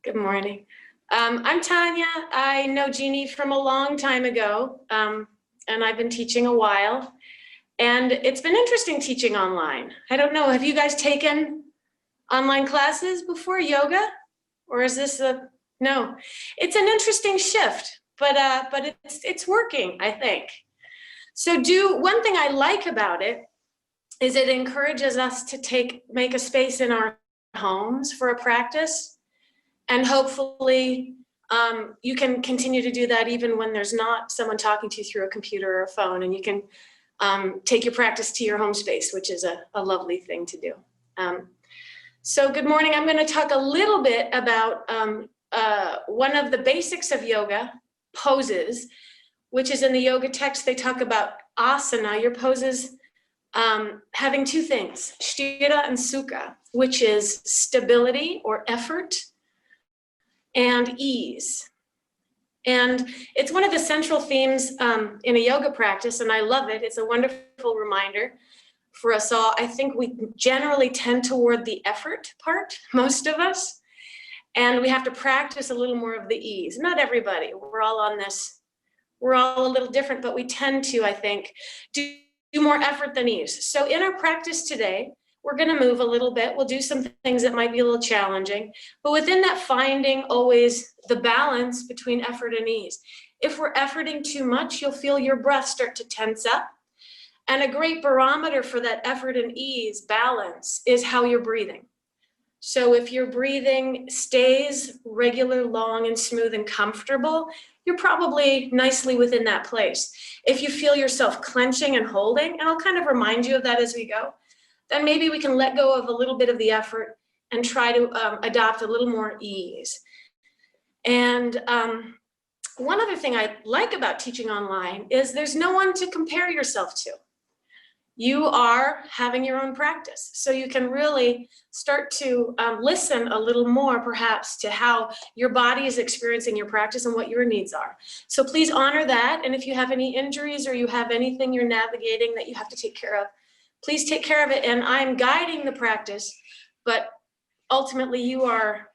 Good morning. I'm Tanya. I know Jeannie from a long time ago, and I've been teaching a while. And it's been interesting teaching online. I don't know, have you guys taken online classes before, yoga? Or is this no? It's an interesting shift, but it's working, I think. So one thing I like about it is it encourages us to make a space in our homes for a practice. And hopefully you can continue to do that even when there's not someone talking to you through a computer or a phone, and you can take your practice to your home space, which is a lovely thing to do. So good morning. I'm going to talk a little bit about one of the basics of yoga, poses, which is in the yoga text. They talk about asana, your poses, having two things, sthira and sukha, which is stability or effort, and ease. And it's one of the central themes in a yoga practice, and I love it. It's a wonderful reminder for us all. I think we generally tend toward the effort part, most of us, and we have to practice a little more of the ease. Not everybody, we're all on this, we're all a little different, but we tend to, I think, do more effort than ease. So in our practice today, we're going to move a little bit. We'll do some things that might be a little challenging, but within that, finding always the balance between effort and ease. If we're efforting too much, you'll feel your breath start to tense up. And a great barometer for that effort and ease balance is how you're breathing. So if your breathing stays regular, long, and smooth and comfortable, you're probably nicely within that place. If you feel yourself clenching and holding, and I'll kind of remind you of that as we go, then maybe we can let go of a little bit of the effort and try to adopt a little more ease. And one other thing I like about teaching online is there's no one to compare yourself to. You are having your own practice. So you can really start to listen a little more perhaps to how your body is experiencing your practice and what your needs are. So please honor that. And if you have any injuries or you have anything you're navigating that you have to take care of, please take care of it. And I'm guiding the practice, but ultimately you are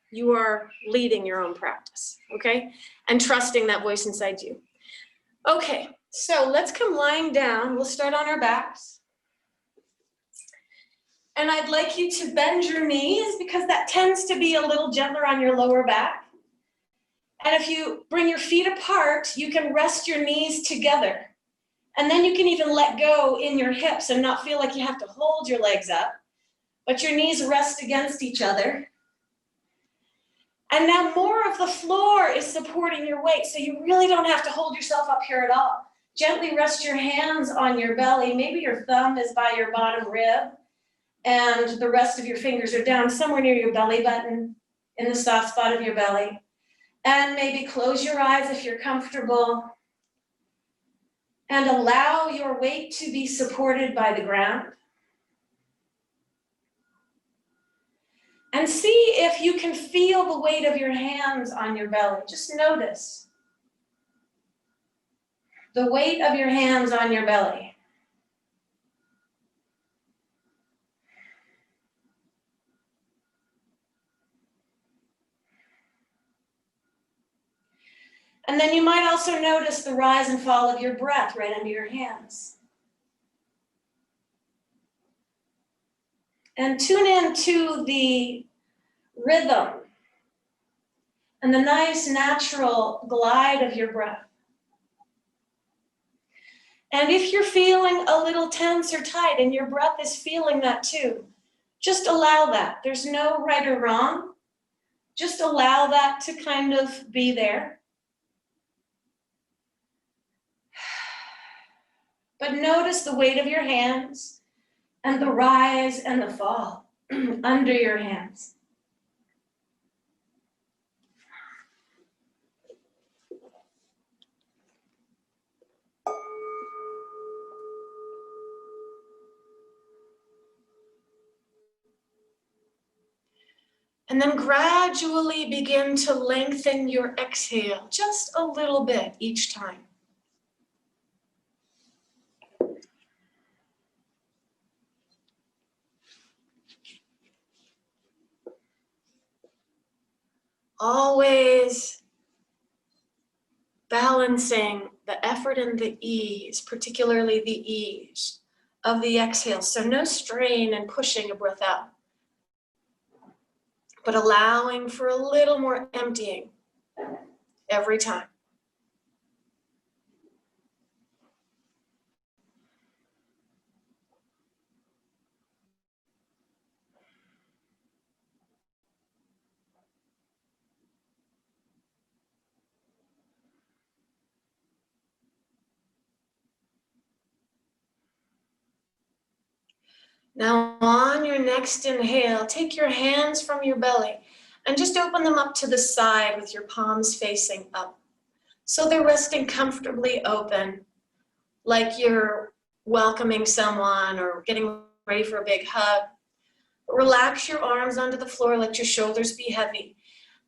leading your own practice, okay? And trusting that voice inside you. Okay, so let's come lying down. We'll start on our backs. And I'd like you to bend your knees because that tends to be a little gentler on your lower back. And if you bring your feet apart, you can rest your knees together. And then you can even let go in your hips and not feel like you have to hold your legs up, but your knees rest against each other. And now more of the floor is supporting your weight, so you really don't have to hold yourself up here at all. Gently rest your hands on your belly. Maybe your thumb is by your bottom rib, and the rest of your fingers are down somewhere near your belly button, in the soft spot of your belly. And maybe close your eyes if you're comfortable. And allow your weight to be supported by the ground. And see if you can feel the weight of your hands on your belly. Just notice the weight of your hands on your belly. And then you might also notice the rise and fall of your breath right under your hands. And tune in to the rhythm and the nice natural glide of your breath. And if you're feeling a little tense or tight and your breath is feeling that too, just allow that. There's no right or wrong. Just allow that to kind of be there. But notice the weight of your hands and the rise and the fall under your hands. And then gradually begin to lengthen your exhale just a little bit each time. Always balancing the effort and the ease, particularly the ease of the exhale. So no strain and pushing a breath out, but allowing for a little more emptying every time. Now on your next inhale, take your hands from your belly and just open them up to the side with your palms facing up. So they're resting comfortably open, like you're welcoming someone or getting ready for a big hug. Relax your arms onto the floor, let your shoulders be heavy.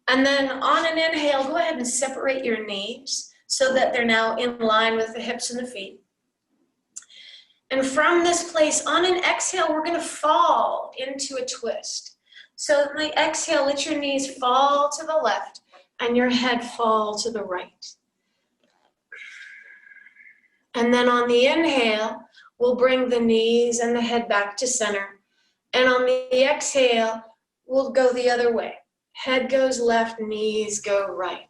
And then on an inhale, go ahead and separate your knees so that they're now in line with the hips and the feet. And from this place, on an exhale, we're gonna fall into a twist. So on the exhale, let your knees fall to the left and your head fall to the right. And then on the inhale, we'll bring the knees and the head back to center. And on the exhale, we'll go the other way. Head goes left, knees go right.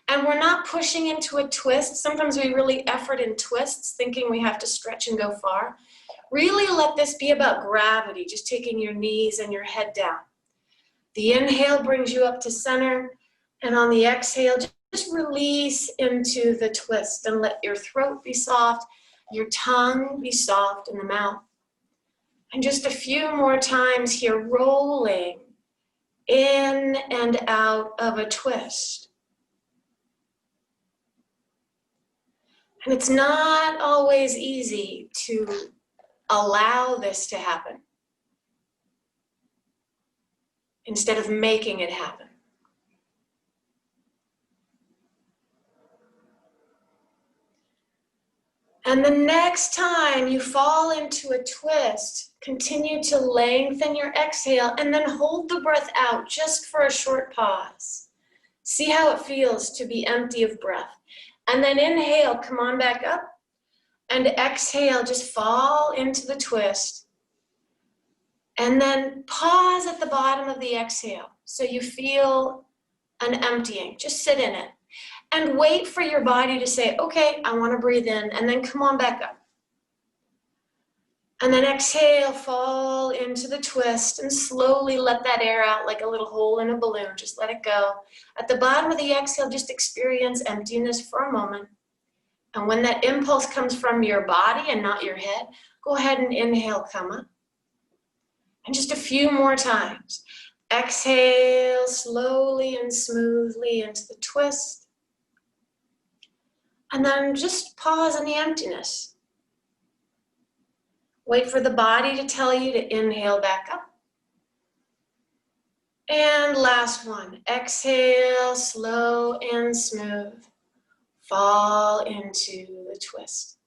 And we're not pushing into a twist. Sometimes we really effort in twists, thinking we have to stretch and go far. Really let this be about gravity, just taking your knees and your head down. The inhale brings you up to center, and on the exhale, just release into the twist and let your throat be soft, your tongue be soft in the mouth. And just a few more times here, rolling in and out of a twist. And it's not always easy to allow this to happen instead of making it happen. And the next time you fall into a twist, continue to lengthen your exhale and then hold the breath out just for a short pause. See how it feels to be empty of breath. And then inhale, come on back up. And exhale, just fall into the twist. And then pause at the bottom of the exhale so you feel an emptying. Just sit in it. And wait for your body to say, okay, I want to breathe in, and then come on back up. And then exhale, fall into the twist, and slowly let that air out like a little hole in a balloon. Just let it go. At the bottom of the exhale, just experience emptiness for a moment. And when that impulse comes from your body and not your head, go ahead and inhale, come up. And just a few more times. Exhale slowly and smoothly into the twist. And then just pause in the emptiness. Wait for the body to tell you to inhale back up. And last one, exhale, slow and smooth. Fall into the twist.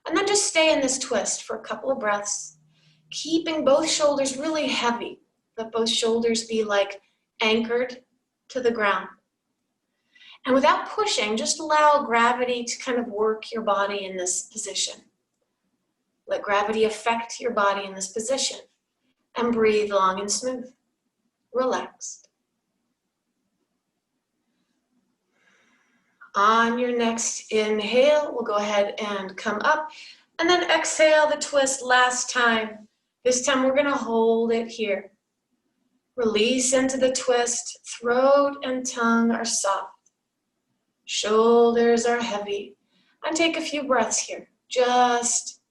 And then just stay in this twist for a couple of breaths, keeping both shoulders really heavy. Let both shoulders be like anchored to the ground. And without pushing, just allow gravity to kind of work your body in this position. Let gravity affect your body in this position. And breathe long and smooth, relaxed. On your next inhale, we'll go ahead and come up. And then exhale the twist last time. This time we're gonna hold it here. Release into the twist. Throat and tongue are soft. Shoulders are heavy. And take a few breaths here. Just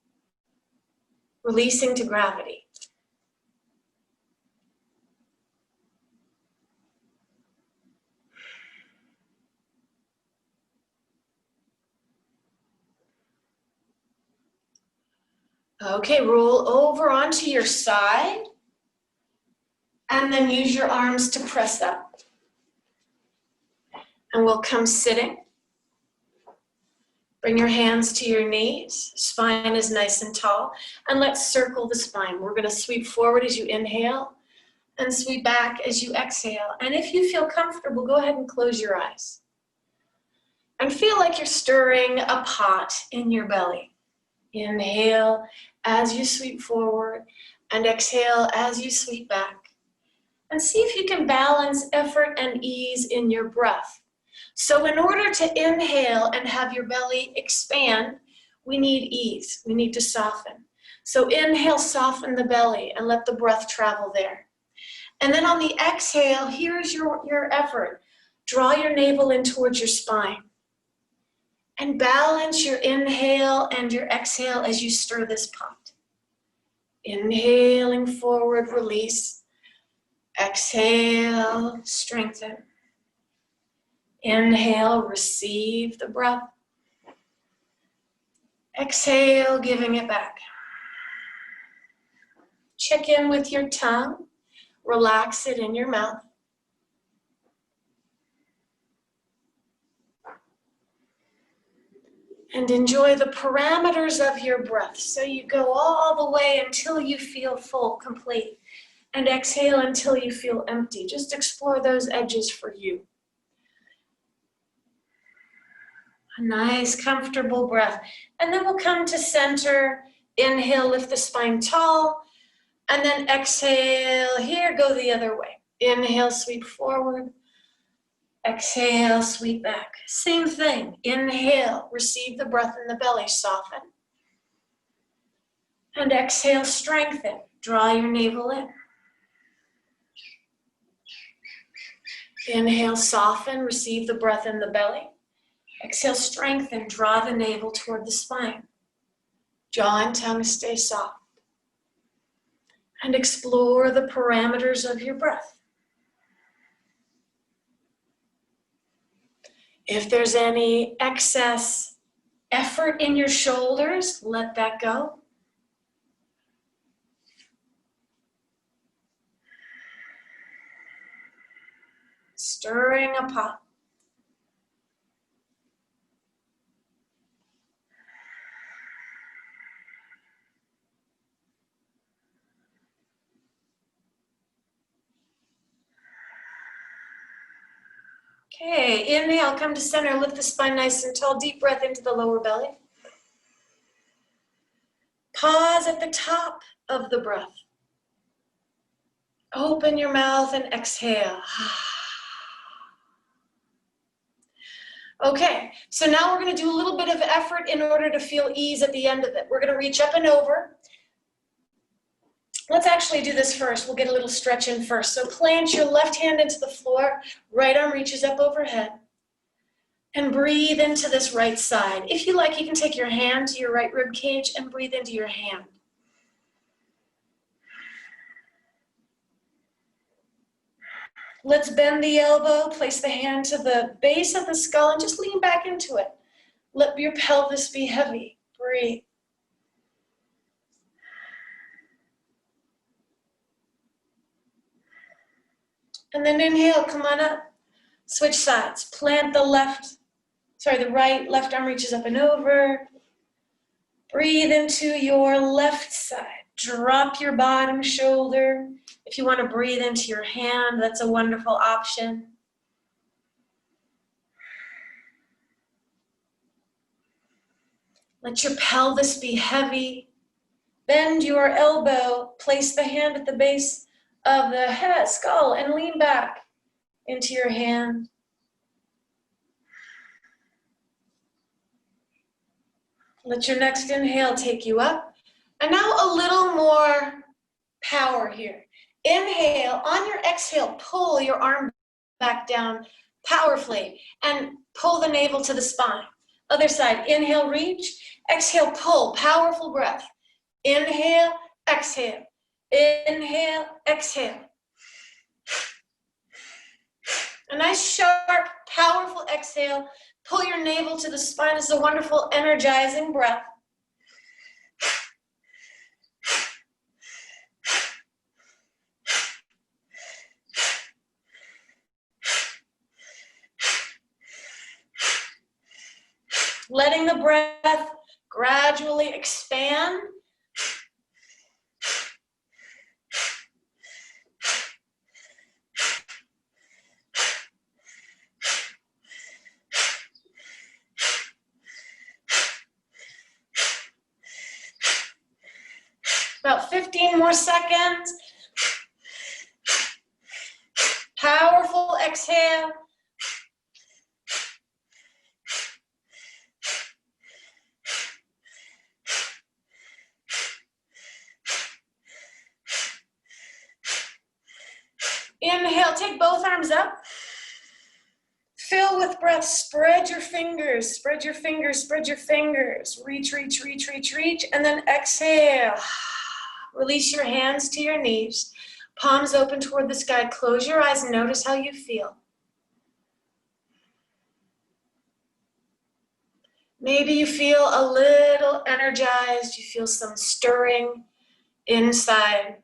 releasing to gravity. Okay, roll over onto your side. And then use your arms to press up. And we'll come sitting. Bring your hands to your knees. Spine is nice and tall. And let's circle the spine. We're going to sweep forward as you inhale. and sweep back as you exhale. And if you feel comfortable, go ahead and close your eyes. And feel like you're stirring a pot in your belly. Inhale as you sweep forward and exhale as you sweep back. And see if you can balance effort and ease in your breath. So in order to inhale and have your belly expand, we need ease. We need to soften. So inhale, soften the belly and let the breath travel there. And then on the exhale, here's your effort. Draw your navel in towards your spine. And balance your inhale and your exhale as you stir this pot. Inhaling forward, release. Exhale, strengthen. Inhale, receive the breath. Exhale, giving it back. Check in with your tongue. Relax it in your mouth. And enjoy the parameters of your breath. So you go all the way until you feel full, complete. And exhale until you feel empty. Just explore those edges for you. A nice, comfortable breath. And then we'll come to center. Inhale, lift the spine tall. And then exhale, here, go the other way. Inhale, sweep forward. Exhale, sweep back. Same thing. Inhale, receive the breath in the belly, soften. And exhale, strengthen. Draw your navel in. Inhale, soften, receive the breath in the belly. Exhale, strengthen, draw the navel toward the spine. Jaw and tongue stay soft. And explore the parameters of your breath. If there's any excess effort in your shoulders, let that go. Stirring a pot. Okay, inhale, come to center, lift the spine nice and tall, deep breath into the lower belly. Pause at the top of the breath. Open your mouth and exhale. Okay, so now we're going to do a little bit of effort in order to feel ease at the end of it. We're going to reach up and over. Let's actually do this first. We'll get a little stretch in first. So plant your left hand into the floor, right arm reaches up overhead. And breathe into this right side. If you like, you can take your hand to your right rib cage and breathe into your hand. Let's bend the elbow, place the hand to the base of the skull and just lean back into it. Let your pelvis be heavy. Breathe. And then inhale, come on up. Switch sides. Plant the right left arm reaches up and over. Breathe into your left side. Drop your bottom shoulder. If you want to breathe into your hand, that's a wonderful option. Let your pelvis be heavy. Bend your elbow. Place the hand at the base of the head, skull, and lean back into your hand. Let your next inhale take you up. And now a little more power here. Inhale, on your exhale, pull your arm back down powerfully and pull the navel to the spine. Other side, inhale, reach. Exhale, pull, powerful breath. Inhale, exhale. Inhale, exhale. A nice, sharp, powerful exhale. Pull your navel to the spine. This is a wonderful, energizing breath. Letting the breath gradually expand. about 15 more seconds. Powerful exhale. Inhale, take both arms up. Fill with breath, spread your fingers, spread your fingers, spread your fingers. Reach, reach, reach, reach, reach, and then exhale. Release your hands to your knees, palms open toward the sky. Close your eyes and notice how you feel. Maybe you feel a little energized, you feel some stirring inside.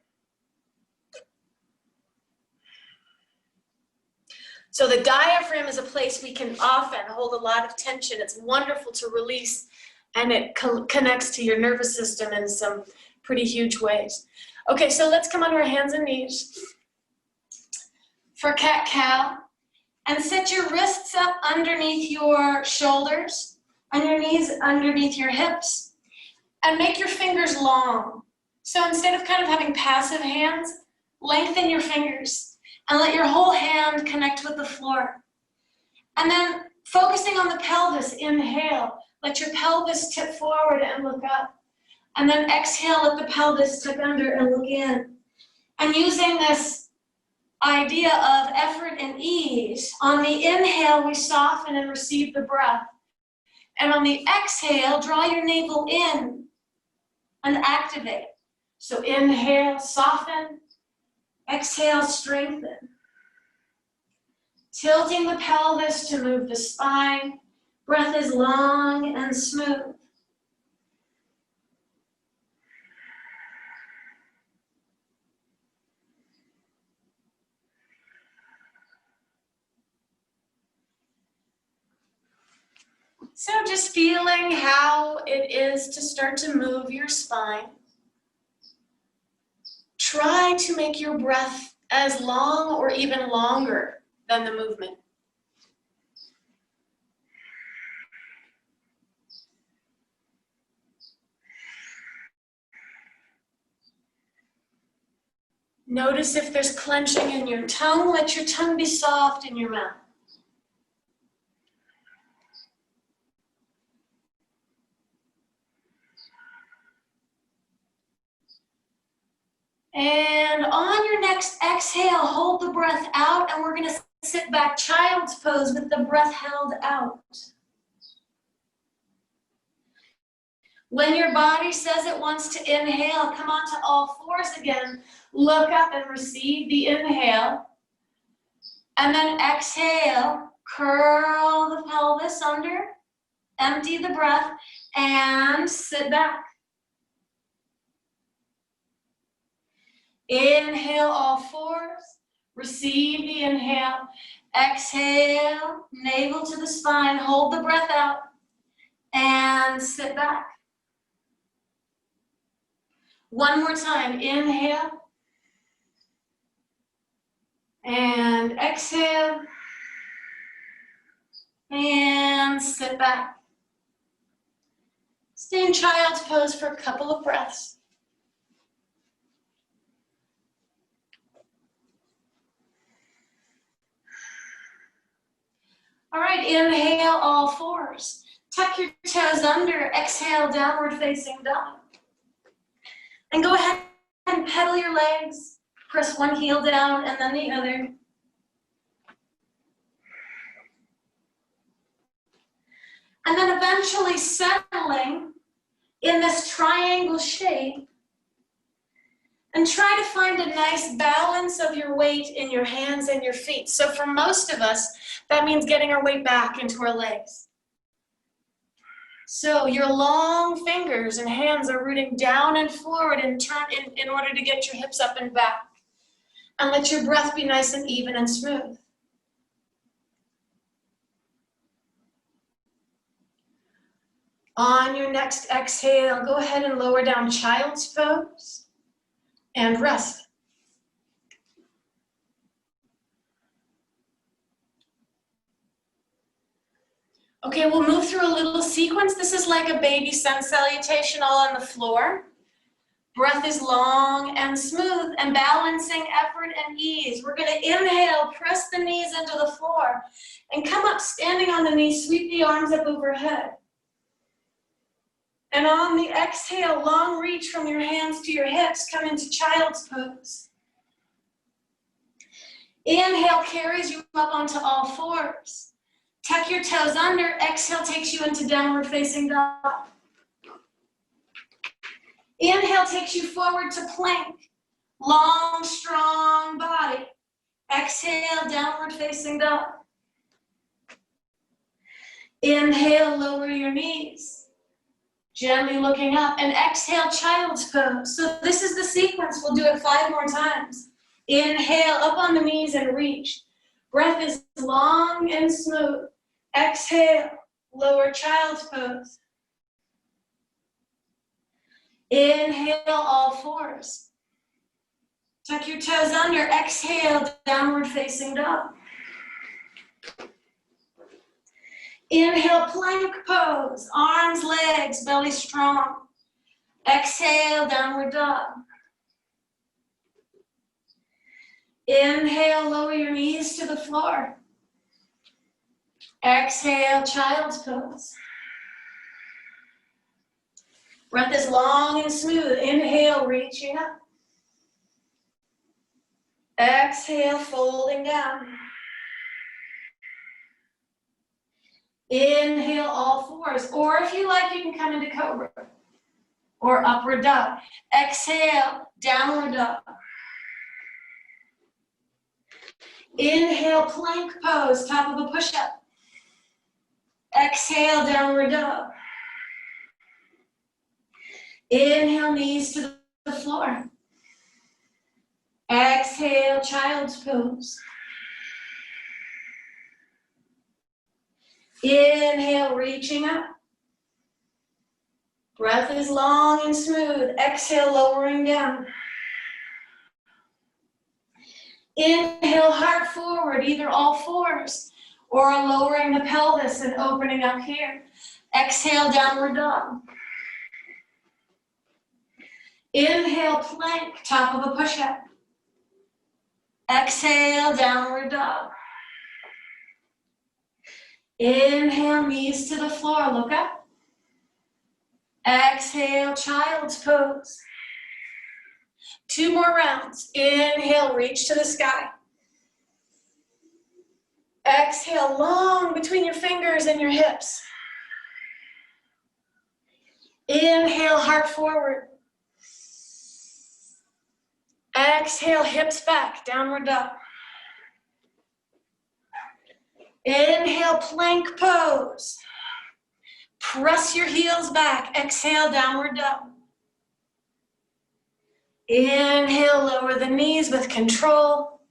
So the diaphragm is a place we can often hold a lot of tension. It's wonderful to release, and it connects to your nervous system in some pretty huge ways. Okay, so let's come on our hands and knees for cat-cow, and set your wrists up underneath your shoulders and your knees underneath your hips, and make your fingers long. So instead of kind of having passive hands, lengthen your fingers. And let your whole hand connect with the floor. And then focusing on the pelvis, inhale. Let your pelvis tip forward and look up. And then exhale, let the pelvis tip under and look in. And using this idea of effort and ease, on the inhale, we soften and receive the breath. And on the exhale, draw your navel in and activate. So inhale, soften. Exhale, strengthen. Tilting the pelvis to move the spine. Breath is long and smooth. So just feeling how it is to start to move your spine. Try to make your breath as long or even longer than the movement. Notice if there's clenching in your tongue. Let your tongue be soft in your mouth. And on your next exhale, hold the breath out, and we're going to sit back child's pose with the breath held out. When your body says it wants to inhale, come onto all fours again. Look up and receive the inhale. And then exhale, curl the pelvis under, empty the breath, and sit back. Inhale, all fours. Receive the inhale. Exhale, navel to the spine. Hold the breath out and sit back. One more time. Inhale and exhale and sit back. Stay in child's pose for a couple of breaths. All right, inhale, all fours. Tuck your toes under, exhale, downward facing dog. And go ahead and pedal your legs. Press one heel down and then the other. And then eventually settling in this triangle shape. And try to find a nice balance of your weight in your hands and your feet. So for most of us, that means getting our weight back into our legs. So your long fingers and hands are rooting down and forward and turn in order to get your hips up and back. And let your breath be nice and even and smooth. On your next exhale, go ahead and lower down child's pose. And rest. Okay, we'll move through a little sequence. This is like a baby sun salutation all on the floor. Breath is long and smooth and balancing effort and ease. We're going to inhale, press the knees into the floor and come up standing on the knees, sweep the arms up overhead. And on the exhale, long reach from your hands to your hips, come into child's pose. Inhale carries you up onto all fours. Tuck your toes under, exhale takes you into downward facing dog. Inhale takes you forward to plank. Long, strong body. Exhale, downward facing dog. Inhale, lower your knees. Gently looking up, and exhale, child's pose. So this is the sequence. We'll do it 5 more times. Inhale, up on the knees and reach. Breath is long and smooth. Exhale, lower child's pose. Inhale, all fours. Tuck your toes under. Exhale, downward facing dog. Inhale, plank pose. Arms, legs, belly strong. Exhale, downward dog. Inhale, lower your knees to the floor. Exhale, child's pose. Breath is long and smooth. Inhale, reaching up. Exhale, folding down. Inhale, all fours. Or if you like, you can come into cobra or upward dog. Exhale, downward dog. Inhale, plank pose, top of a push-up. Exhale, downward dog. Inhale, knees to the floor. Exhale, child's pose. Inhale, reaching up. Breath is long and smooth. Exhale, lowering down. Inhale, heart forward, either all fours or lowering the pelvis and opening up here. Exhale, downward dog. Inhale, plank, top of a push-up. Exhale, downward dog. Inhale, knees to the floor, look up. Exhale, child's pose. 2 more rounds. Inhale, reach to the sky. Exhale, long between your fingers and your hips. Inhale, heart forward. Exhale, hips back, downward dog. Inhale, plank pose. Press your heels back. Exhale, downward dog. Inhale, lower the knees with control.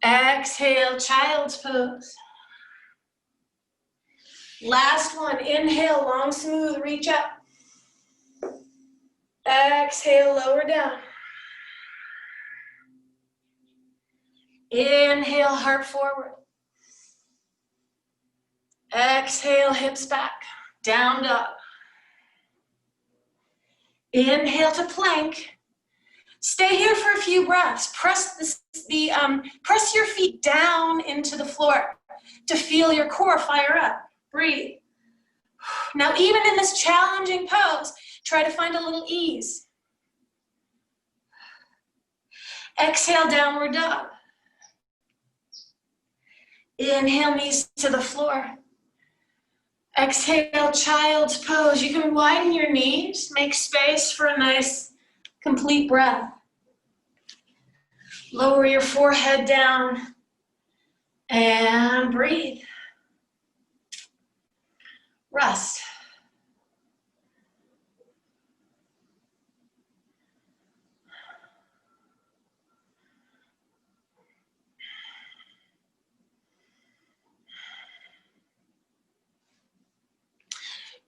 Exhale, child's pose. Last one. Inhale, long, smooth, reach up. Exhale, lower down. Inhale, heart forward. Exhale, hips back, down dog. Inhale to plank. Stay here for a few breaths. Press your feet down into the floor to feel your core fire up. Breathe. Now, even in this challenging pose, try to find a little ease. Exhale, downward dog. Inhale, knees to the floor. Exhale, child's pose. You can widen your knees, make space for a nice, complete breath. Lower your forehead down and breathe. Rest.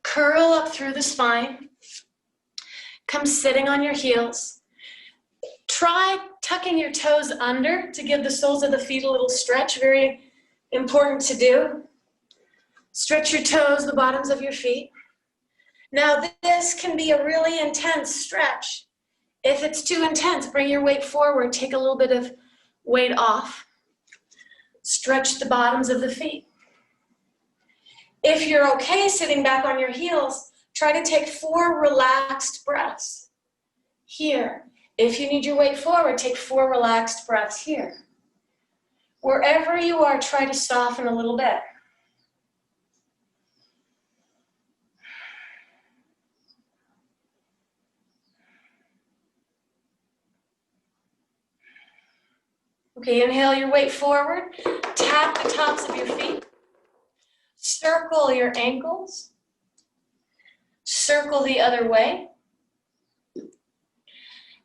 Curl up through the spine. Come sitting on your heels. Try tucking your toes under to give the soles of the feet a little stretch. Very important to do. Stretch your toes, the bottoms of your feet. Now this can be a really intense stretch. If it's too intense, bring your weight forward, take a little bit of weight off. Stretch the bottoms of the feet. If you're okay sitting back on your heels, try to take 4 relaxed breaths here. If you need your weight forward, take 4 relaxed breaths here. Wherever you are, try to soften a little bit. Okay, inhale your weight forward. Tap the tops of your feet. Circle your ankles. Circle the other way.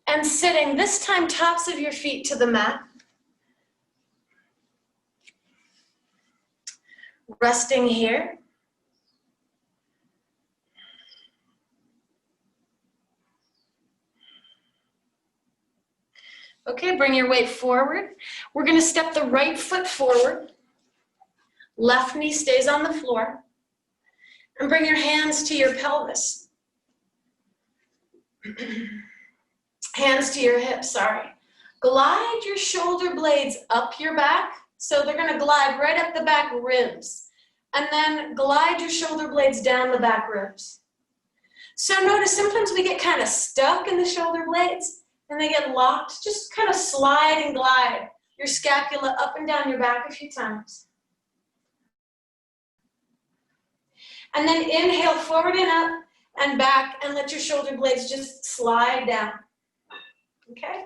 And sitting, this time tops of your feet to the mat. Resting here. Okay, bring your weight forward. We're going to step the right foot forward. Left knee stays on the floor. And bring your hands to your pelvis. Hands to your hips, sorry. Glide your shoulder blades up your back. So they're going to glide right up the back ribs. And then glide your shoulder blades down the back ribs. So notice sometimes we get kind of stuck in the shoulder blades and they get locked. Just kind of slide and glide your scapula up and down your back a few times. And then inhale forward and up and back and let your shoulder blades just slide down. Okay?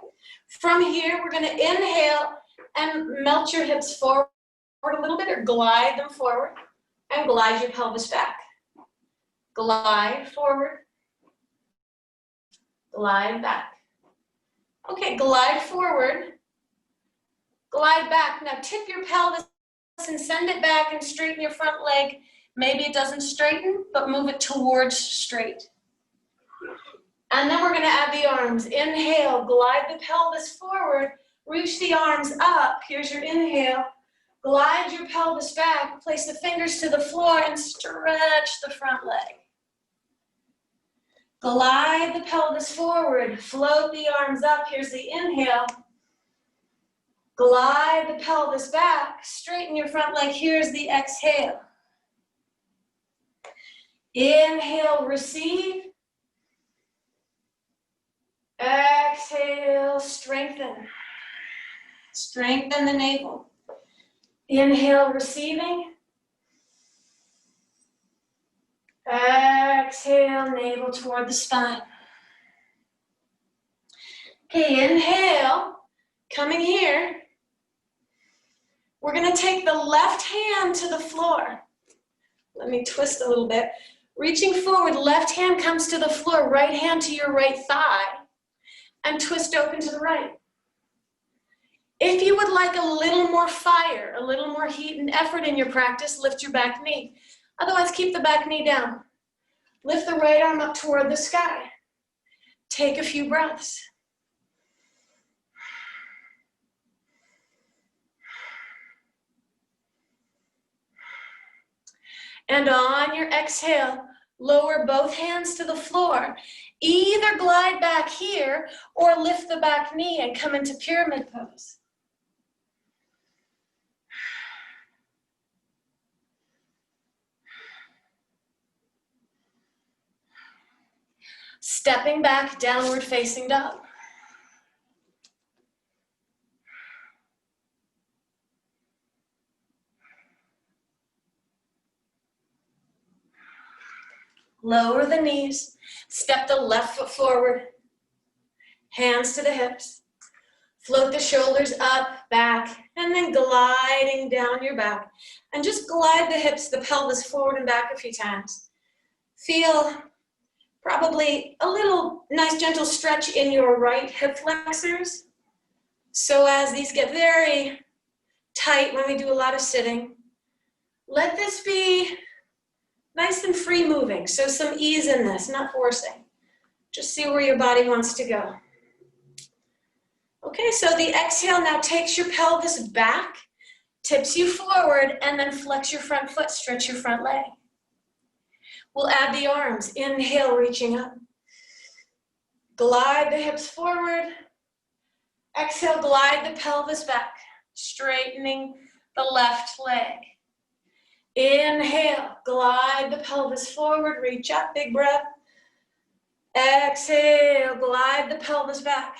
From here, we're going to inhale and melt your hips forward a little bit or glide them forward and glide your pelvis back. Glide forward. Glide back. Okay, glide forward. Glide back. Now tip your pelvis and send it back and straighten your front leg. Maybe it doesn't straighten, but move it towards straight. And then we're going to add the arms. Inhale, glide the pelvis forward, reach the arms up. Here's your inhale. Glide your pelvis back, place the fingers to the floor and stretch the front leg. Glide the pelvis forward, float the arms up. Here's the inhale. Glide the pelvis back, straighten your front leg. Here's the exhale. Inhale, receive. Exhale, strengthen. Strengthen the navel. Inhale, receiving. Exhale, navel toward the spine. Okay, inhale, coming here. We're going to take the left hand to the floor. Let me twist a little bit. Reaching forward, left hand comes to the floor, right hand to your right thigh, and twist open to the right. If you would like a little more fire, a little more heat and effort in your practice, lift your back knee. Otherwise, keep the back knee down. Lift the right arm up toward the sky. Take a few breaths. And on your exhale, lower both hands to the floor. Either glide back here or lift the back knee and come into pyramid pose. Stepping back, downward facing dog. Lower the knees, step the left foot forward, hands to the hips, float the shoulders up, back, and then gliding down your back. And just glide the hips, the pelvis forward and back a few times. Feel probably a little nice gentle stretch in your right hip flexors. So as these get very tight when we do a lot of sitting, let this be nice and free moving, so some ease in this, not forcing. Just see where your body wants to go. Okay, so the exhale now takes your pelvis back, tips you forward, and then flex your front foot, stretch your front leg. We'll add the arms. Inhale, reaching up. Glide the hips forward. Exhale, glide the pelvis back, straightening the left leg. Inhale, glide the pelvis forward, reach up, big breath. Exhale, glide the pelvis back.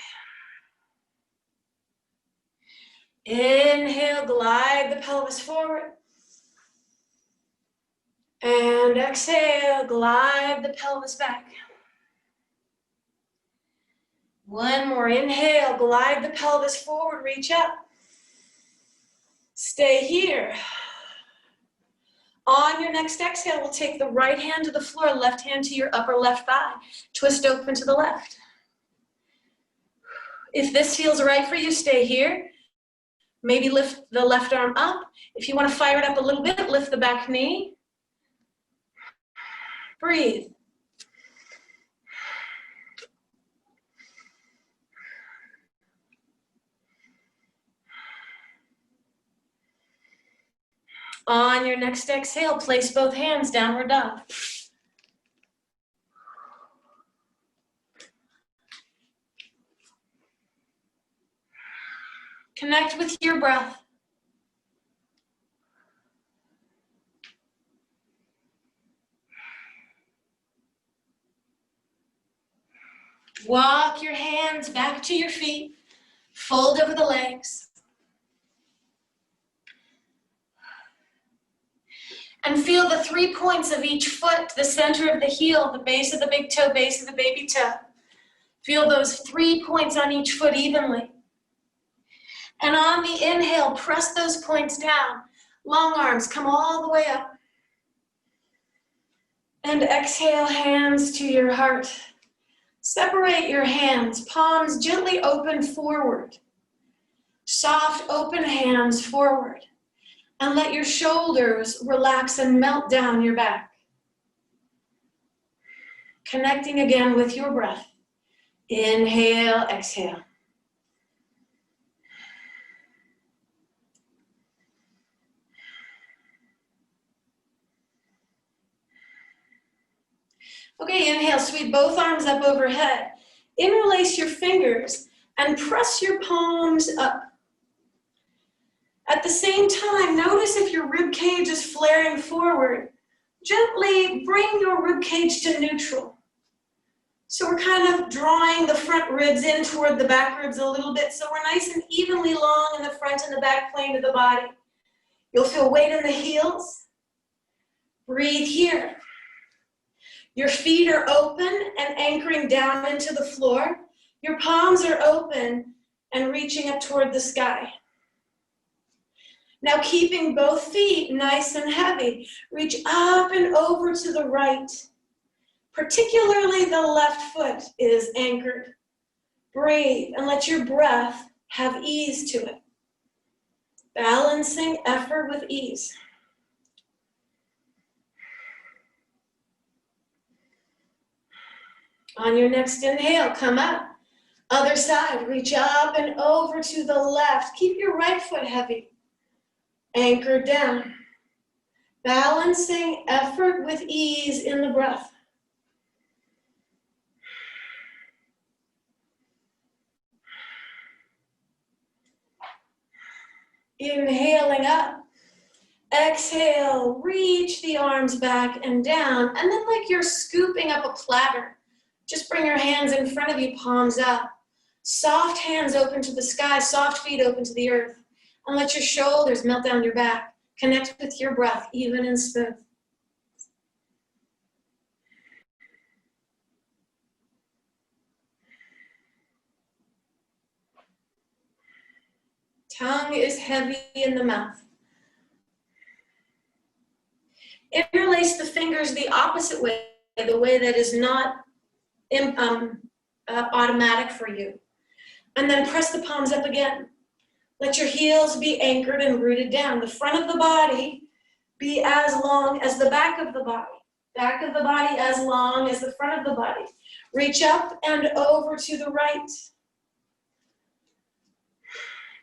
Inhale, glide the pelvis forward. And exhale, glide the pelvis back. One more, inhale, glide the pelvis forward, reach up. Stay here. On your next exhale, we'll take the right hand to the floor, left hand to your upper left thigh. Twist open to the left. If this feels right for you, stay here. Maybe lift the left arm up. If you want to fire it up a little bit, lift the back knee. Breathe. On your next exhale, place both hands, downward dog. Connect with your breath. Walk your hands back to your feet. Fold over the legs. And feel the 3 points of each foot, the center of the heel, the base of the big toe, base of the baby toe. Feel those 3 points on each foot evenly. And on the inhale, press those points down. Long arms come all the way up. And exhale, hands to your heart. Separate your hands, palms gently open forward. Soft, open hands forward. And let your shoulders relax and melt down your back. Connecting again with your breath. Inhale, exhale. Okay, inhale, sweep both arms up overhead. Interlace your fingers and press your palms up. At the same time, notice if your rib cage is flaring forward. Gently bring your rib cage to neutral. So we're kind of drawing the front ribs in toward the back ribs a little bit, so we're nice and evenly long in the front and the back plane of the body. You'll feel weight in the heels. Breathe here. Your feet are open and anchoring down into the floor. Your palms are open and reaching up toward the sky. Now keeping both feet nice and heavy, reach up and over to the right. Particularly the left foot is anchored. Breathe and let your breath have ease to it. Balancing effort with ease. On your next inhale, come up. Other side, reach up and over to the left. Keep your right foot heavy. Anchor down. Balancing effort with ease in the breath. Inhaling up. Exhale, reach the arms back and down. And then like you're scooping up a platter, just bring your hands in front of you, palms up. Soft hands open to the sky, soft feet open to the earth. And let your shoulders melt down your back. Connect with your breath, even and smooth. Tongue is heavy in the mouth. Interlace the fingers the opposite way, the way that is not automatic for you. And then press the palms up again. Let your heels be anchored and rooted down. The front of the body be as long as the back of the body. Back of the body as long as the front of the body. Reach up and over to the right.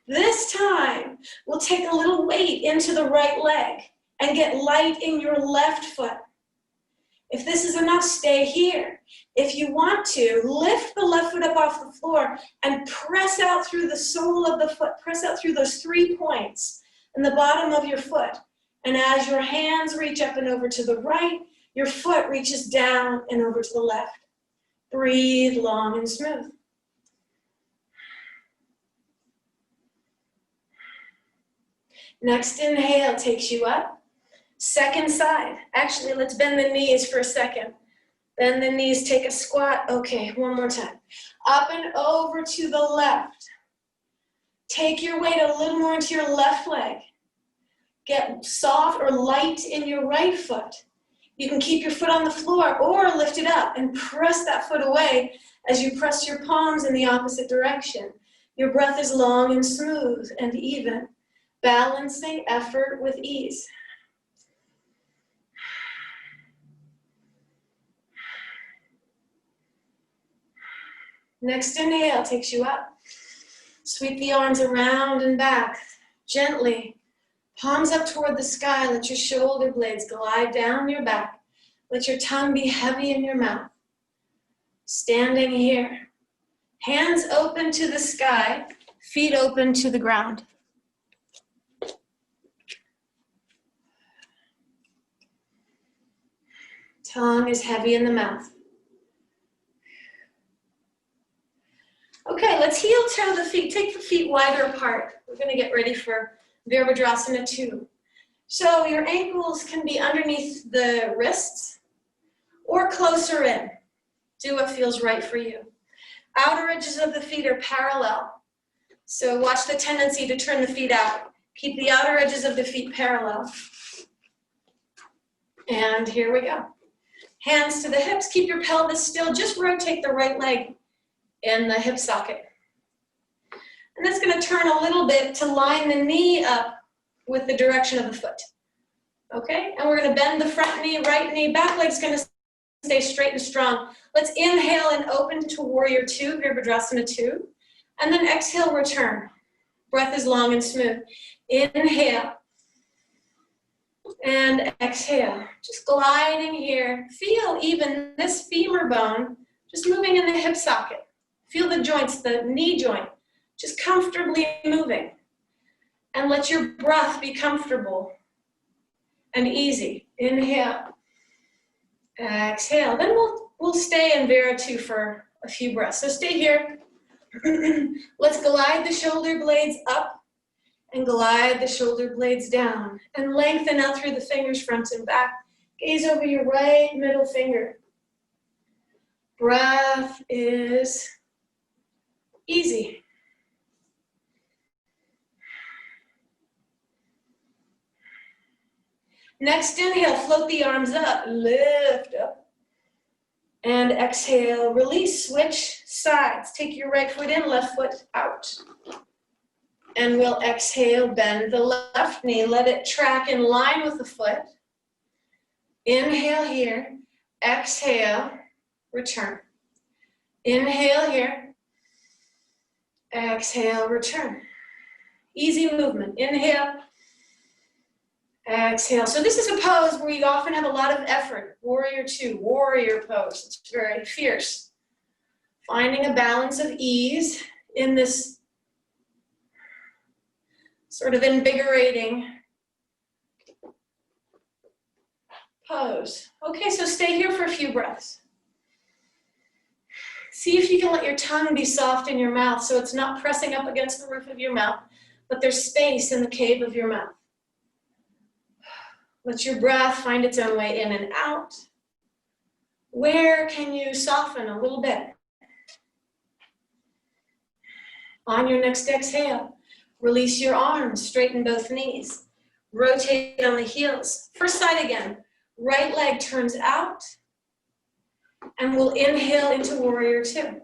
This time, we'll take a little weight into the right leg and get light in your left foot. If this is enough, stay here. If you want to, lift the left foot up off the floor and press out through the sole of the foot. Press out through those 3 points in the bottom of your foot. And as your hands reach up and over to the right, your foot reaches down and over to the left. Breathe long and smooth. Next inhale takes you up. Second side. Actually, let's bend the knees for a second. Bend the knees, take a squat. Okay, one more time. Up and over to the left. Take your weight a little more into your left leg. Get soft or light in your right foot. You can keep your foot on the floor or lift it up and press that foot away as you press your palms in the opposite direction. Your breath is long and smooth and even, balancing effort with ease. Next inhale takes you up. Sweep the arms around and back, gently. Palms up toward the sky. Let your shoulder blades glide down your back. Let your tongue be heavy in your mouth. Standing here. Hands open to the sky, feet open to the ground. Tongue is heavy in the mouth. Okay, let's heel toe the feet. Take the feet wider apart. We're going to get ready for Virabhadrasana 2. So your ankles can be underneath the wrists or closer in. Do what feels right for you. Outer edges of the feet are parallel. So watch the tendency to turn the feet out. Keep the outer edges of the feet parallel. And here we go. Hands to the hips. Keep your pelvis still. Just rotate the right leg in the hip socket. And that's going to turn a little bit to line the knee up with the direction of the foot. Okay? And we're going to bend the front knee, right knee, back leg's going to stay straight and strong. Let's inhale and open to Warrior 2, Virabhadrasana 2. And then exhale, return. Breath is long and smooth. Inhale. And exhale. Just gliding here. Feel even this femur bone just moving in the hip socket. Feel the joints, the knee joint, just comfortably moving. And let your breath be comfortable and easy. Inhale. Exhale. Then we'll stay in Vira 2 for a few breaths. So stay here. Let's glide the shoulder blades up and glide the shoulder blades down. And lengthen out through the fingers front and back. Gaze over your right middle finger. Breath is easy. Next inhale, float the arms up, lift up. And exhale, release, switch sides. Take your right foot in, left foot out. And we'll exhale, bend the left knee, let it track in line with the foot. Inhale here, exhale, return. Inhale here, exhale, return. Easy movement. Inhale, exhale. So this is a pose where you often have a lot of effort. Warrior 2, warrior pose. It's very fierce. Finding a balance of ease in this sort of invigorating pose. Okay, so stay here for a few breaths. See if you can let your tongue be soft in your mouth so it's not pressing up against the roof of your mouth, but there's space in the cave of your mouth. Let your breath find its own way in and out. Where can you soften a little bit? On your next exhale, release your arms, straighten both knees. Rotate on the heels. First side again. Right leg turns out. And we'll inhale into Warrior 2.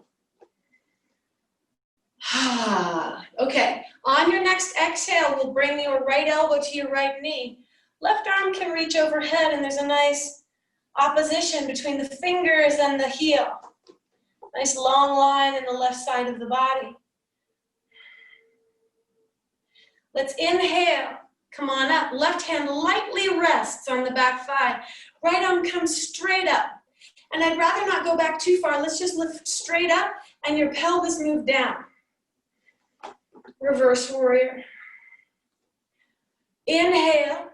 Okay, on your next exhale, we'll bring your right elbow to your right knee. Left arm can reach overhead, and there's a nice opposition between the fingers and the heel. Nice long line in the left side of the body. Let's inhale, Come on up. Left hand lightly rests on the back thigh. Right arm comes straight up. And I'd rather not go back too far. Let's just lift straight up and your pelvis move down. Reverse warrior. Inhale,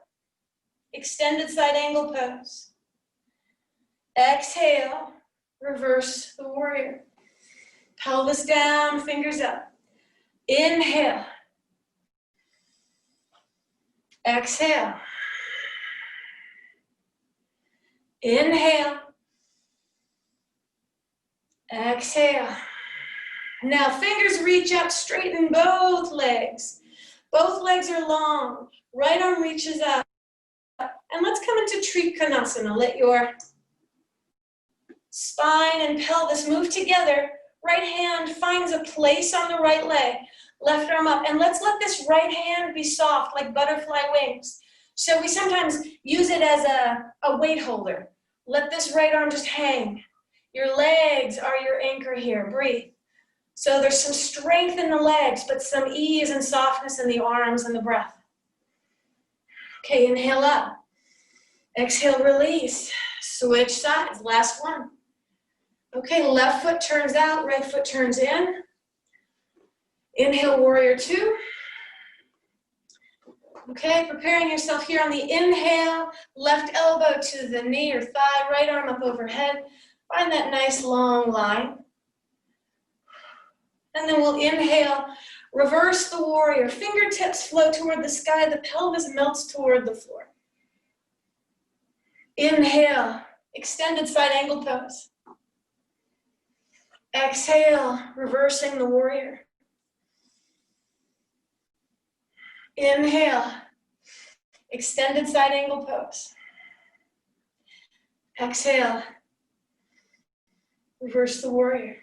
extended side angle pose. Exhale, reverse the warrior. Pelvis down, fingers up. Inhale. Exhale. Inhale. Exhale. Now fingers reach up, straighten both legs. Both legs are long. Right arm reaches up. And let's come into Trikonasana. Let your spine and pelvis move together. Right hand finds a place on the right leg. Left arm up. And let's let this right hand be soft like butterfly wings. So we sometimes use it as a weight holder. Let this right arm just hang. Your legs are your anchor here. Breathe. So there's some strength in the legs, but some ease and softness in the arms and the breath. Okay, inhale up. Exhale, release. Switch sides. Last one. Okay, left foot turns out, right foot turns in. Inhale, warrior two. Okay, preparing yourself here on the inhale, left elbow to the knee or thigh, right arm up overhead. Find that nice long line. And then we'll inhale, reverse the warrior. Fingertips flow toward the sky, the pelvis melts toward the floor. Inhale, extended side angle pose. Exhale, reversing the warrior. Inhale, extended side angle pose. Exhale, reverse the warrior.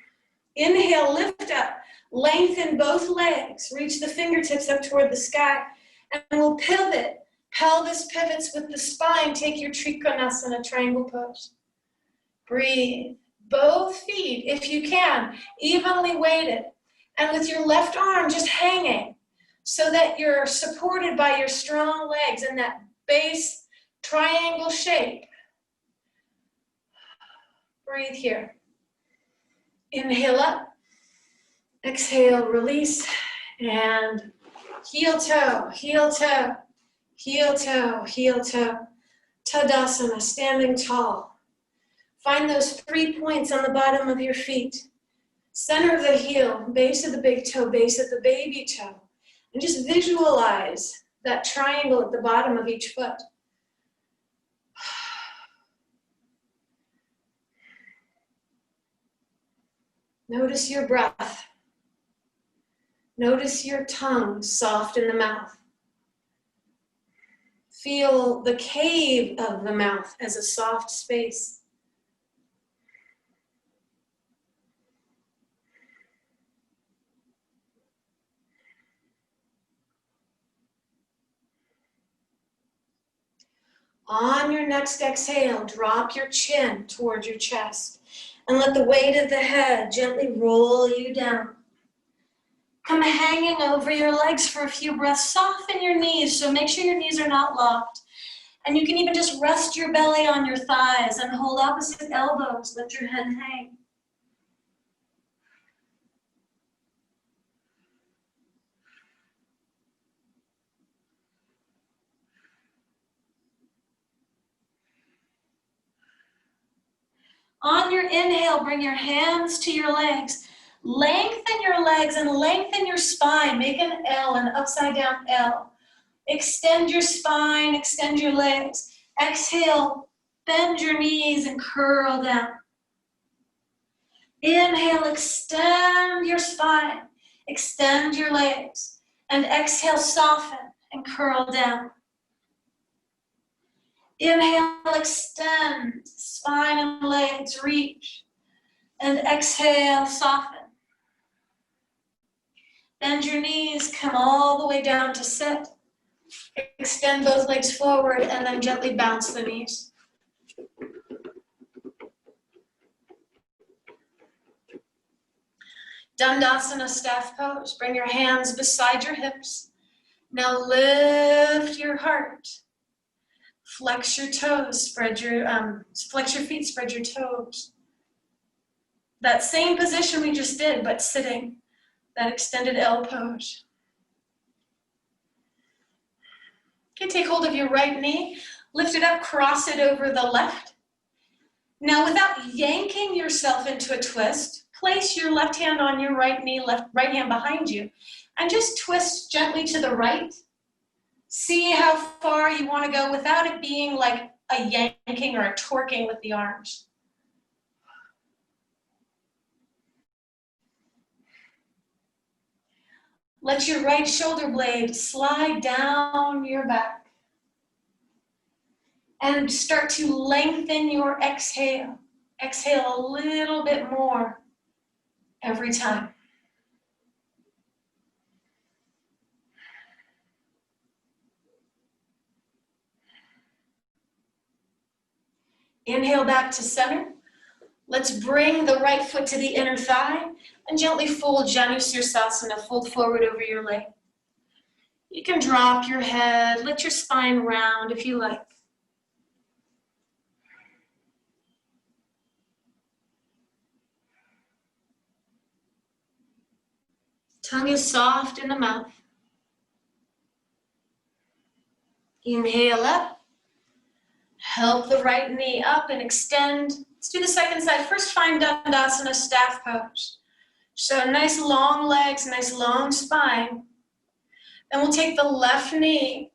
Inhale, lift up, lengthen both legs, reach the fingertips up toward the sky, and we'll pivot. Pelvis pivots with the spine. Take your Trikonasana triangle pose. Breathe. Both feet, if you can, evenly weighted, and with your left arm just hanging so that you're supported by your strong legs in that base triangle shape. Breathe here. Inhale up, exhale, release, and heel toe, heel toe, heel toe, heel toe. Tadasana, standing tall. Find those 3 points on the bottom of your feet. Center of the heel, base of the big toe, base of the baby toe. And just visualize that triangle at the bottom of each foot. Notice your breath. Notice your tongue soft in the mouth. Feel the cave of the mouth as a soft space. On your next exhale, drop your chin towards your chest and let the weight of the head gently roll you down. Come hanging over your legs for a few breaths. Soften your knees, so make sure your knees are not locked. And you can even just rest your belly on your thighs and hold opposite elbows. Let your head hang. On your inhale, bring your hands to your legs. Lengthen your legs and lengthen your spine. Make an L, an upside down L. Extend your spine, extend your legs. Exhale, bend your knees and curl down. Inhale, extend your spine, extend your legs. And exhale, soften and curl down. Inhale, extend, spine and legs, reach. And exhale, soften. Bend your knees, come all the way down to sit. Extend both legs forward and then gently bounce the knees. Dandasana staff pose. Bring your hands beside your hips. Now lift your heart. Flex your toes, flex your feet, spread your toes. That same position we just did, but sitting, that extended L pose. Okay, take hold of your right knee, lift it up, cross it over the left. Now without yanking yourself into a twist, place your left hand on your right knee, right hand behind you, and just twist gently to the right. See how far you want to go without it being like a yanking or a torquing with the arms. Let your right shoulder blade slide down your back. And start to lengthen your exhale. Exhale a little bit more every time. Inhale back to center. Let's bring the right foot to the inner thigh and gently fold Janu Sirsasana, fold forward over your leg. You can drop your head, let your spine round if you like. Tongue is soft in the mouth. Inhale up. Help the right knee up and extend. Let's do the second side. First, find Dandasana, staff pose. So nice long legs, nice long spine. Then we'll take the left knee,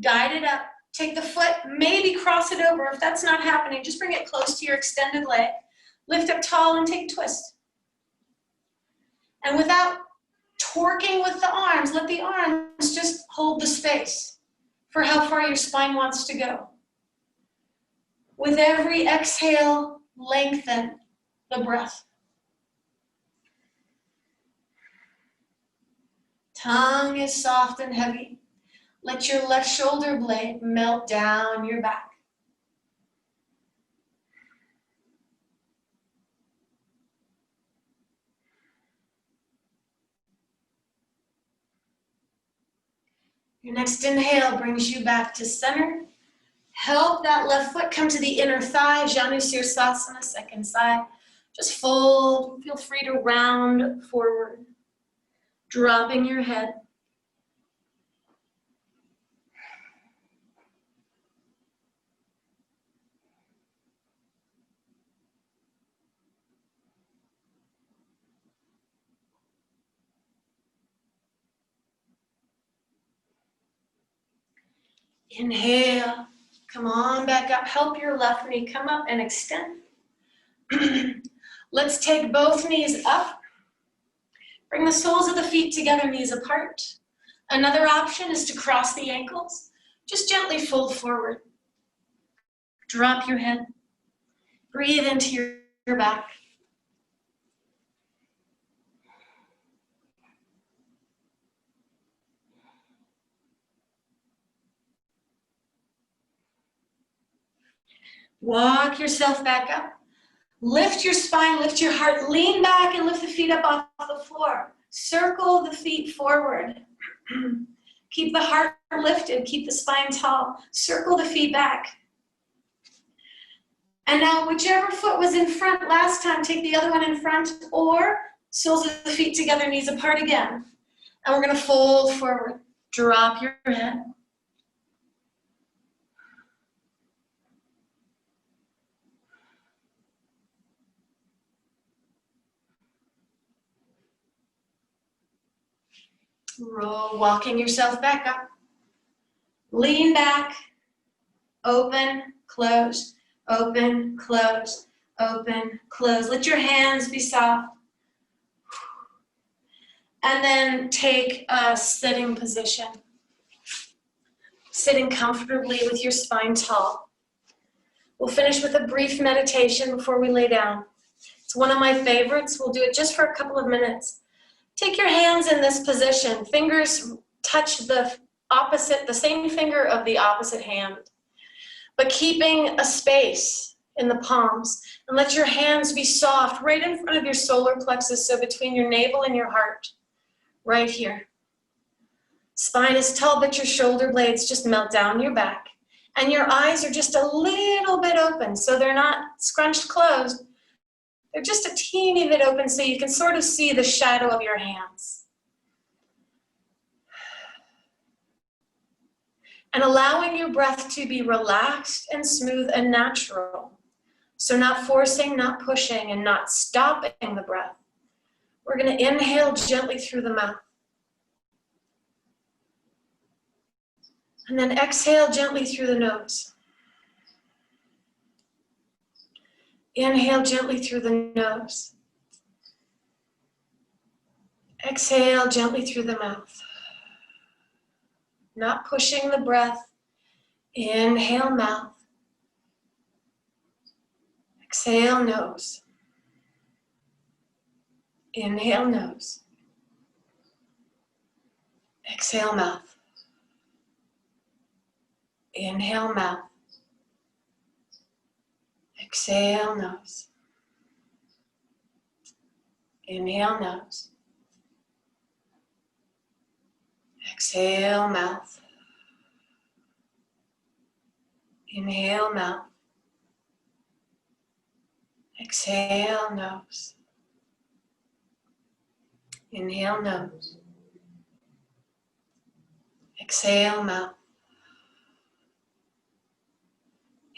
guide it up. Take the foot, maybe cross it over. If that's not happening, just bring it close to your extended leg. Lift up tall and take a twist. And without torquing with the arms, let the arms just hold the space for how far your spine wants to go. With every exhale, lengthen the breath. Tongue is soft and heavy. Let your left shoulder blade melt down your back. Your next inhale brings you back to center. Help that left foot come to the inner thigh, Janu Sirsasana, second side. Just fold, feel free to round forward, dropping your head. Inhale, come on back up. Help your left knee come up and extend. Let's take both knees up. Bring the soles of the feet together, knees apart. Another option is to cross the ankles. Just gently fold forward. Drop your head. Breathe into your back. Walk yourself back up. Lift your spine, lift your heart, lean back and lift the feet up off the floor. Circle the feet forward. Keep the heart lifted, keep the spine tall. Circle the feet back. And now whichever foot was in front last time, take the other one in front, or soles of the feet together, knees apart again. And we're gonna fold forward. Drop your head. Roll, walking yourself back up. Lean back, open, close, open, close, open, close. Let your hands be soft. And then take a sitting position. Sitting comfortably with your spine tall. We'll finish with a brief meditation before we lay down. It's one of my favorites. We'll do it just for a couple of minutes. Take your hands in this position. Fingers touch the same finger of the opposite hand, but keeping a space in the palms. And let your hands be soft right in front of your solar plexus, so between your navel and your heart, right here. Spine is tall, but your shoulder blades just melt down your back. And your eyes are just a little bit open, so they're not scrunched closed. They're just a teeny bit open so you can sort of see the shadow of your hands. And allowing your breath to be relaxed and smooth and natural. So not forcing, not pushing, and not stopping the breath. We're going to inhale gently through the mouth. And then exhale gently through the nose. Inhale gently through the nose. Exhale gently through the mouth. Not pushing the breath. Inhale mouth. Exhale nose. Inhale nose. Exhale mouth. Inhale mouth. Exhale nose. Inhale nose. Exhale mouth. Inhale mouth. Exhale nose. Inhale nose. Exhale mouth.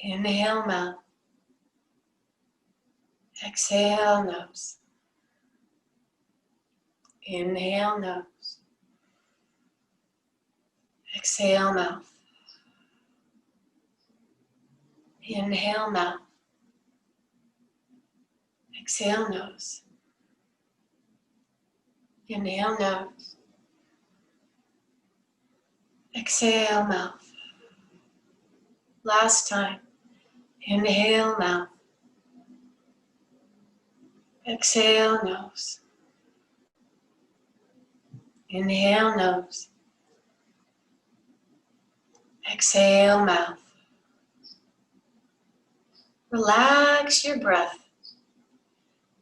Inhale mouth. Exhale nose. Inhale nose. Exhale mouth. Inhale mouth. Exhale nose. Inhale nose. Exhale mouth. Last time. Inhale mouth. Exhale nose. Inhale nose. Exhale mouth. Relax your breath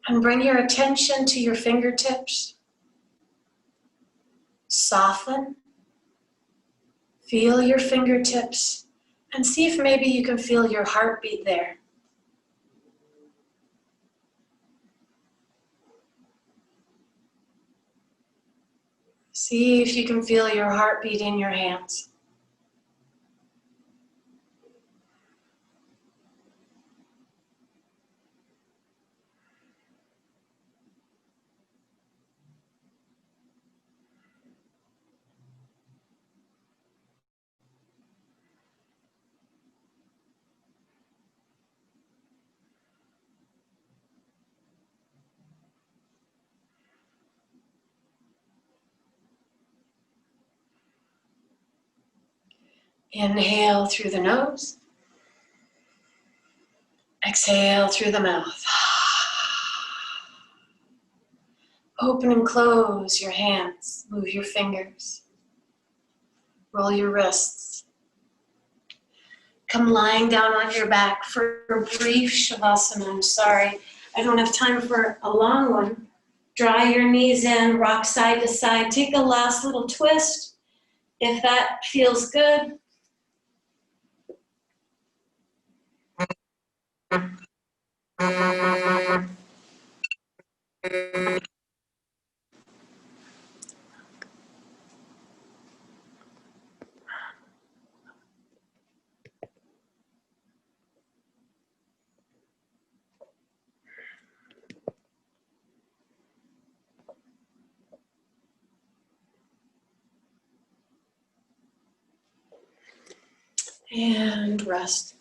and bring your attention to your fingertips. Soften. Feel your fingertips and see if maybe you can feel your heartbeat there. See if you can feel your heartbeat in your hands. Inhale through the nose. Exhale through the mouth. Open and close your hands. Move your fingers. Roll your wrists. Come lying down on your back for a brief shavasana. I'm sorry, I don't have time for a long one. Draw your knees in, rock side to side. Take a last little twist if that feels good. And rest.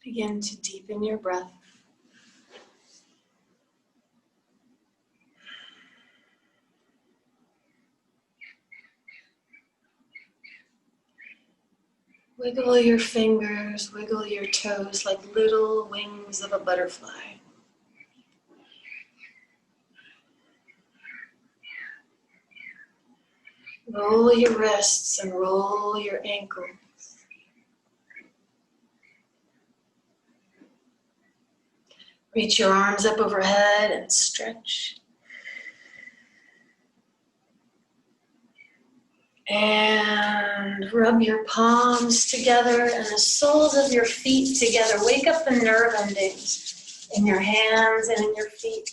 Begin to deepen your breath. Wiggle your fingers, wiggle your toes like little wings of a butterfly. Roll your wrists and roll your ankles. Reach your arms up overhead and stretch. And rub your palms together and the soles of your feet together. Wake up the nerve endings in your hands and in your feet.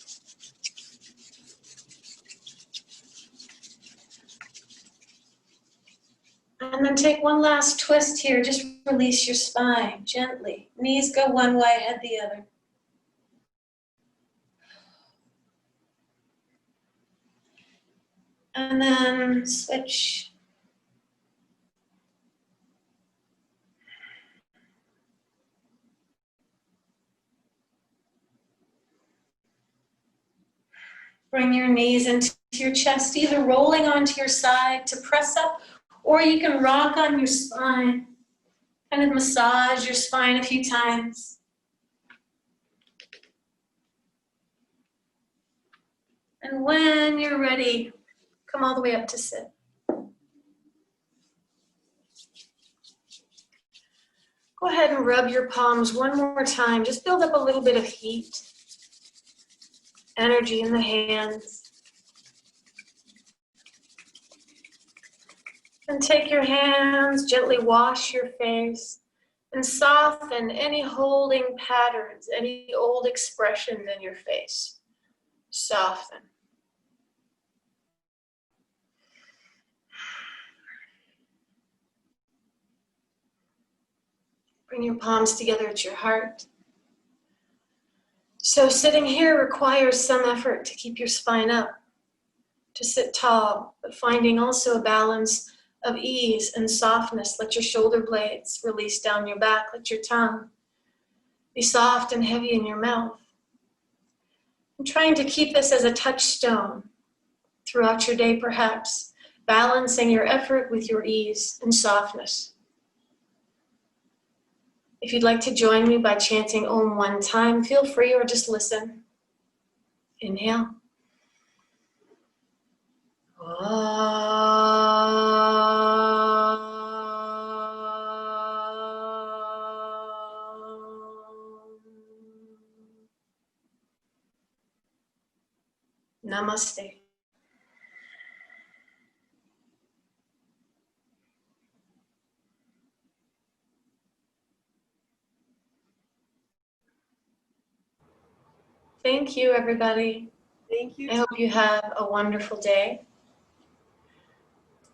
And then take one last twist here. Just release your spine gently. Knees go one way, head the other. And then switch. Bring your knees into your chest, either rolling onto your side to press up, or you can rock on your spine. Kind of massage your spine a few times. And when you're ready, come all the way up to sit. Go ahead and rub your palms one more time. Just build up a little bit of heat, energy in the hands. And take your hands, gently wash your face, and soften any holding patterns, any old expressions in your face. Soften. Bring your palms together at your heart. So sitting here requires some effort to keep your spine up, to sit tall, but finding also a balance of ease and softness. Let your shoulder blades release down your back. Let your tongue be soft and heavy in your mouth. I'm trying to keep this as a touchstone throughout your day, perhaps, balancing your effort with your ease and softness. If you'd like to join me by chanting Om one time, feel free, or just listen. Inhale. Namaste. Thank you, everybody. Thank you. I hope you have a wonderful day.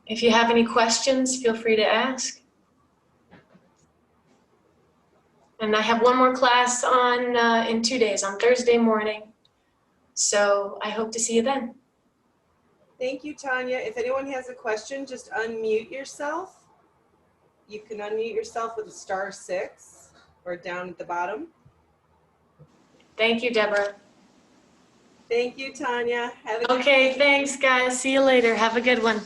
If you have any questions, feel free to ask. And I have one more class on in 2 days, on Thursday morning. So I hope to see you then. Thank you, Tanya. If anyone has a question, just unmute yourself. You can unmute yourself with a *6 or down at the bottom. Thank you, Deborah. Thank you, Tanya. Okay, thanks, guys. See you later. Have a good one.